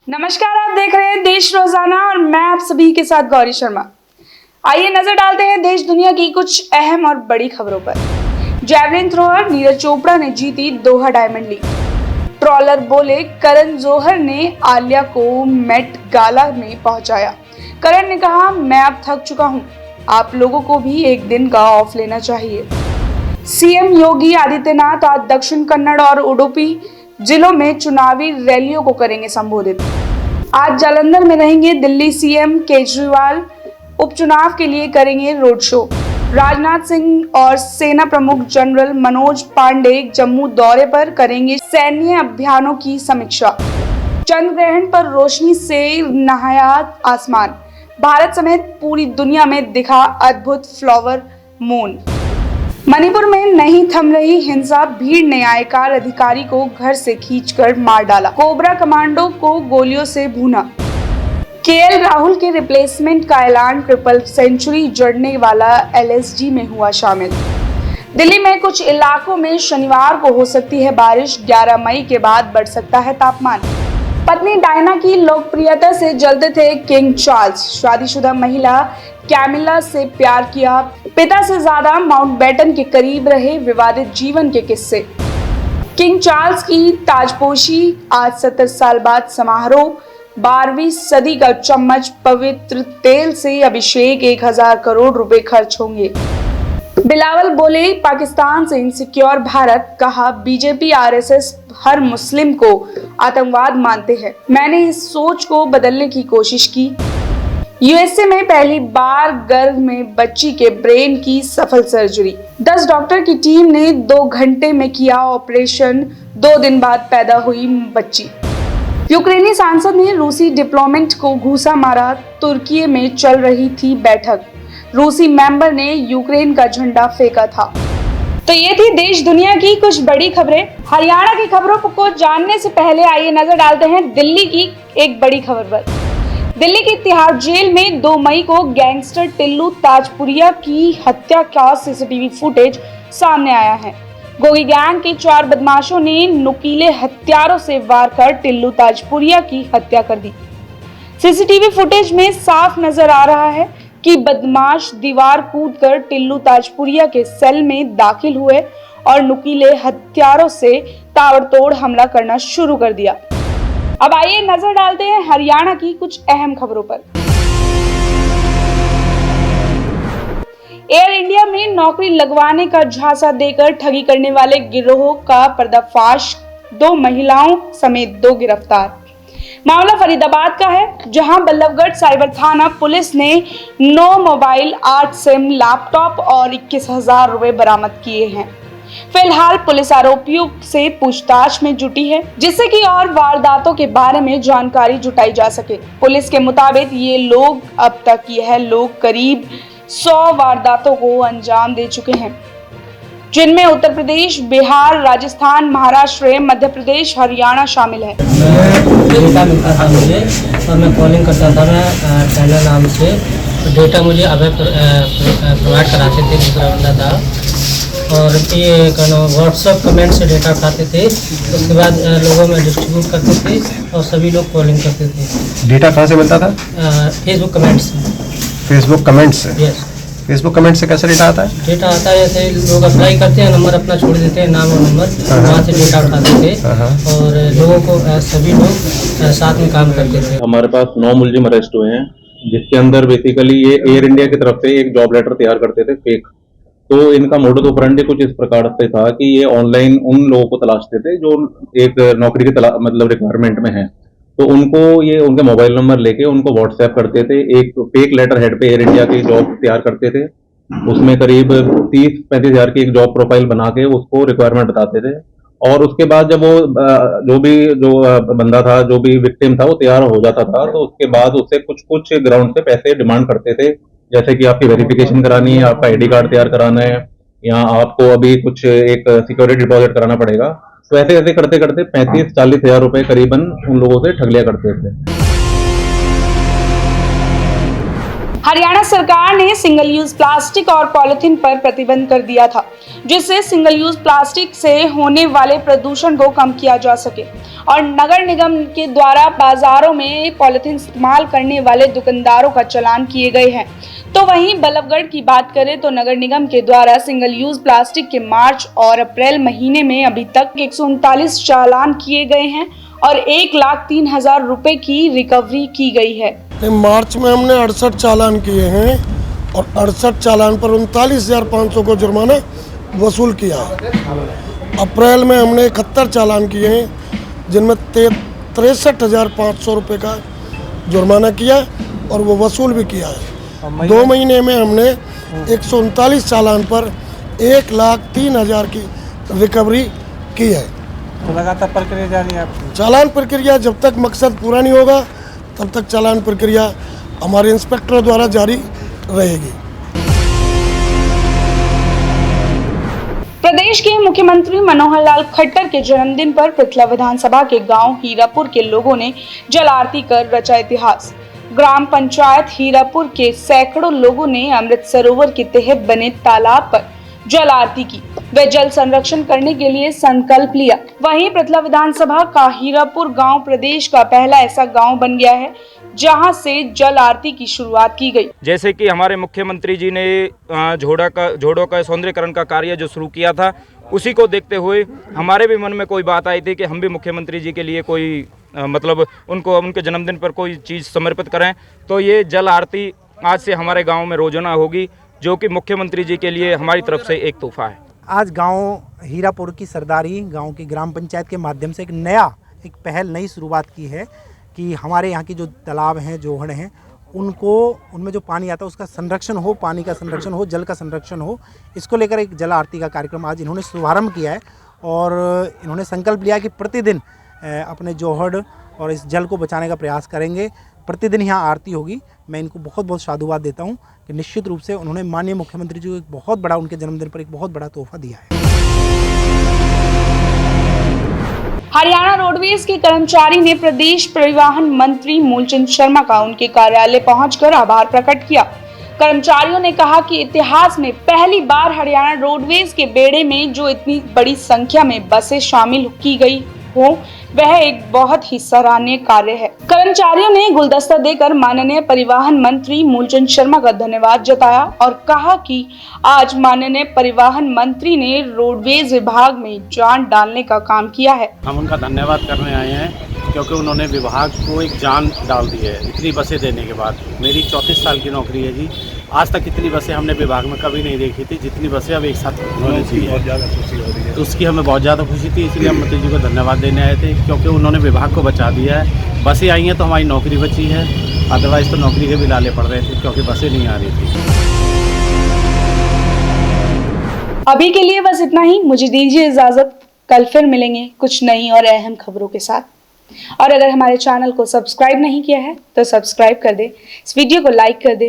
नमस्कार, आप देख रहे हैं देश रोजाना और मैं आप सभी के साथ गौरी शर्मा। आइए नजर डालते हैं देश दुनिया की कुछ अहम और बड़ी खबरों पर। जैवलिन थ्रोअर नीरज चोपड़ा ने जीती दोहा डायमंड लीग। ट्रॉलर बोले करण जौहर ने आलिया को मेट गाला में पहुंचाया। करण ने कहा, मैं अब थक चुका हूं, आप लोगों को भी एक दिन का ऑफ लेना चाहिए। सीएम योगी आदित्यनाथ आज दक्षिण कन्नड़ और उडुपी जिलों में चुनावी रैलियों को करेंगे संबोधित। आज जालंधर में रहेंगे दिल्ली सीएम केजरीवाल। उपचुनाव के लिए करेंगे रोड शो। राजनाथ सिंह और सेना प्रमुख जनरल मनोज पांडे जम्मू दौरे पर करेंगे सैन्य अभियानों की समीक्षा। चंद्र ग्रहण पर रोशनी से नहाया आसमान। भारत समेत पूरी दुनिया में दिखा अद्भुत फ्लावर मून। मणिपुर में नहीं थम रही हिंसा, भीड़ ने आयकर अधिकारी को घर से खींचकर मार डाला। कोबरा कमांडो को गोलियों से भूना। केएल राहुल के रिप्लेसमेंट का ऐलान, ट्रिपल सेंचुरी जड़ने वाला एलएसजी में हुआ शामिल। दिल्ली में कुछ इलाकों में शनिवार को हो सकती है बारिश। 11 मई के बाद बढ़ सकता है तापमान। पत्नी डायना की लोकप्रियता से जलते थे किंग चार्ल्स। शादीशुदा महिला कैमिला से प्यार किया। पिता से ज्यादा माउंटबेटन के करीब रहे। विवादित जीवन के किस्से। किंग चार्ल्स की ताजपोशी आज 70 साल बाद समारोह। 12वीं सदी का चम्मच पवित्र तेल से अभिषेक। 1000 करोड़ रुपए खर्च होंगे। बिलावल बोले पाकिस्तान से इनसिक्योर भारत। कहा, बीजेपी आरएसएस हर मुस्लिम को आतंकवाद मानते हैं। मैंने इस सोच को बदलने की कोशिश की। यूएसए में पहली बार गर्भ में बच्ची के ब्रेन की सफल सर्जरी। 10 डॉक्टर की टीम ने 2 घंटे में किया ऑपरेशन। 2 दिन बाद पैदा हुई बच्ची। यूक्रेनी सांसद ने रूसी डिप्लोमेट को घूसा मारा। तुर्की में चल रही थी बैठक। रूसी मेंबर ने यूक्रेन का झंडा फेंका था। तो ये थी देश दुनिया की कुछ बड़ी खबरें। हरियाणा की खबरों को जानने से पहले आइए नजर डालते हैं दिल्ली की एक बड़ी खबर पर। दिल्ली की तिहाड़ जेल में 2 मई को गैंगस्टर टिल्लू ताजपुरिया की हत्या का सीसीटीवी फुटेज सामने आया है। गोगी गैंग के 4 बदमाशों ने नुकीले हथियारों से वार कर टिल्लू ताजपुरिया की हत्या कर दी। सीसीटीवी फुटेज में साफ नजर आ रहा है कि बदमाश दीवार कूदकर टिल्लू ताजपुरिया के सेल में दाखिल हुए और नुकीले हथियारों से ताबड़तोड़ हमला करना शुरू कर दिया। अब आइए नजर डालते हैं हरियाणा की कुछ अहम खबरों पर। एयर इंडिया में नौकरी लगवाने का झांसा देकर ठगी करने वाले गिरोह का पर्दाफाश। 2 महिलाओं समेत 2 गिरफ्तार। मामला फरीदाबाद का है, जहां बल्लभगढ़ साइबर थाना पुलिस ने 9 मोबाइल, 8 सिम, लैपटॉप और 21,000 रुपए बरामद किए हैं। फिलहाल पुलिस आरोपियों से पूछताछ में जुटी है, जिससे कि और वारदातों के बारे में जानकारी जुटाई जा सके। पुलिस के मुताबिक अब तक यह लोग करीब 100 वारदातों को अंजाम दे चुके हैं, जिनमें उत्तर प्रदेश, बिहार, राजस्थान, महाराष्ट्र, मध्य प्रदेश, हरियाणा शामिल है। डेटा मिलता था मुझे और मैं कॉलिंग करता था, मैं टेलर नाम से। डेटा मुझे अभय प्रोवाइड कराते थे, दूसरा बंदा था, और ये व्हाट्सएप कमेंट से डेटा उठाते थे। उसके बाद लोगों में डिस्ट्रीब्यूट करते थे और सभी लोग कॉलिंग करते थे। डेटा कहाँ से मिलता था? फेसबुक कमेंट से। फेसबुक कमेंट से? यस। फेसबुक कमेंट से कैसे डेटा आता है? डेटा आता है, जैसे लोग अप्लाई करते हैं, नंबर अपना छोड़ देते हैं, नाम और नंबर, वहाँ से डेटा उठाते थे और लोगों को सभी लोग साथ में काम करते थे। हमारे पास 9 मुलजिम अरेस्ट हुए हैं, जिसके अंदर बेसिकली ये एयर इंडिया की तरफ से एक जॉब लेटर तैयार करते थे फेक। तो इनका मोडस ऑपरेंडी कुछ इस प्रकार से था कि ये ऑनलाइन उन लोगों को तलाशते थे जो एक नौकरी की मतलब रिक्वायरमेंट में है। तो उनको ये उनके मोबाइल नंबर लेके उनको व्हाट्सएप करते थे। एक फेक लेटर हेड पे एयर इंडिया की जॉब तैयार करते थे। उसमें करीब 30-35 हज़ार की एक जॉब प्रोफाइल बना के उसको रिक्वायरमेंट बताते थे। और उसके बाद जब वो जो बंदा था, जो भी विक्टिम था, वो तैयार हो जाता था, तो उसके बाद उससे कुछ ग्राउंड से पैसे डिमांड करते थे, जैसे कि आपकी वेरिफिकेशन करानी है, आपका आईडी कार्ड तैयार कराना है, या आपको अभी कुछ एक सिक्योरिटी डिपॉजिट कराना पड़ेगा। तो ऐसे ऐसे करते करते 35-40 हज़ार रुपए करीबन उन लोगों से ठग लिया करते थे। हरियाणा सरकार ने सिंगल यूज प्लास्टिक और पॉलिथीन पर प्रतिबंध कर दिया था, जिससे सिंगल यूज प्लास्टिक से होने वाले प्रदूषण को कम किया जा सके और नगर निगम के द्वारा बाजारों में पॉलिथीन इस्तेमाल करने वाले दुकानदारों का चालान किए गए हैं। तो वहीं बल्लभगढ़ की बात करें तो नगर निगम के द्वारा सिंगल यूज प्लास्टिक के मार्च और अप्रैल महीने में अभी तक 139 चालान किए गए हैं और 1,03,000 रुपए की रिकवरी की गई है। मार्च में हमने 68 चालान किए हैं और 68 चालान पर 39,500 को जुर्माना वसूल किया है। अप्रैल में हमने 71 चालान किए हैं जिनमें 63,500 रुपये का जुर्माना किया और वो वसूल भी किया है। 2 महीने में हमने 139 चालान पर 1,03,000 की रिकवरी की है। तो लगातार प्रक्रिया जारी है आपकी? चालान प्रक्रिया जब तक मकसद पूरा नहीं होगा तब तक चालान प्रक्रिया हमारे इंस्पेक्टरों द्वारा जारी रहेगी। प्रदेश के मुख्यमंत्री मनोहर लाल खट्टर के जन्मदिन पर पृथला विधानसभा के गांव हीरापुर के लोगों ने जल आरती कर रचा इतिहास। ग्राम पंचायत हीरापुर के सैकड़ों लोगों ने अमृत सरोवर के तहत बने तालाब पर जल आरती की व जल संरक्षण करने के लिए संकल्प लिया। वहीं पृथला विधानसभा का हीरापुर गांव प्रदेश का पहला ऐसा गांव बन गया है जहां से जल आरती की शुरुआत की गई। जैसे कि हमारे मुख्यमंत्री जी ने झोड़ों का सौंदर्यीकरण का कार्य जो शुरू किया था, उसी को देखते हुए हमारे भी मन में कोई बात आई थी कि हम भी मुख्यमंत्री जी के लिए कोई मतलब उनके जन्मदिन पर कोई चीज़ समर्पित करें। तो ये जल आरती आज से हमारे गाँव में रोजाना होगी, जो कि मुख्यमंत्री जी के लिए हमारी तरफ से एक तोहफा है। आज गांव हीरापुर की सरदारी गांव की ग्राम पंचायत के माध्यम से एक पहल नई शुरुआत की है कि हमारे यहाँ की जो तालाब हैं, जोहड़ हैं, उनमें जो पानी आता है उसका संरक्षण हो, पानी का संरक्षण हो, जल का संरक्षण हो। इसको लेकर एक जल आरती का कार्यक्रम आज इन्होंने शुभारंभ किया है और इन्होंने संकल्प लिया कि प्रतिदिन अपने जोहड़ और इस जल को बचाने का प्रयास करेंगे। प्रतिदिन यहाँ आरती होगी। मैं इनको बहुत बहुत साधुवाद देता हूँ कि निश्चित रूप से उन्होंने माननीय मुख्यमंत्री जी को एक बहुत बड़ा, उनके जन्मदिन पर एक बहुत बड़ा तोहफा दिया है। हरियाणा रोडवेज के कर्मचारी ने प्रदेश परिवहन मंत्री मूलचंद शर्मा का उनके कार्यालय पहुंचकर आभार प्रकट किया। कर्मचारियों ने कहा कि इतिहास में पहली बार हरियाणा रोडवेज के बेड़े में जो इतनी बड़ी संख्या में बसें शामिल की गई हो, वह एक बहुत ही सराहनीय कार्य है। कर्मचारियों ने गुलदस्ता देकर माननीय परिवहन मंत्री मूलचंद शर्मा का धन्यवाद जताया और कहा कि आज माननीय परिवहन मंत्री ने रोडवेज विभाग में जान डालने का काम किया है। हम उनका धन्यवाद करने आए हैं क्योंकि उन्होंने विभाग को एक जान डाल दी है इतनी बसें देने के बाद। मेरी 34 साल की नौकरी है जी। आज तक इतनी बसें हमने विभाग में कभी नहीं देखी थी जितनी बसें अब एक साथ उन्होंने दी है। तो उसकी हमें बहुत ज़्यादा खुशी थी, इसलिए हम मंत्री जी को धन्यवाद देने आए थे क्योंकि उन्होंने विभाग को बचा दिया है। बसें आई हैं तो हमारी नौकरी बची है, अदरवाइज़ तो नौकरी के भी लाले पड़ रहे थे क्योंकि बसें नहीं आ रही थी। अभी के लिए बस इतना ही। मुझे दीजिए इजाजत। कल फिर मिलेंगे कुछ नई और अहम खबरों के साथ। और अगर हमारे चैनल को सब्सक्राइब नहीं किया है तो सब्सक्राइब कर दे, इस वीडियो को लाइक कर दे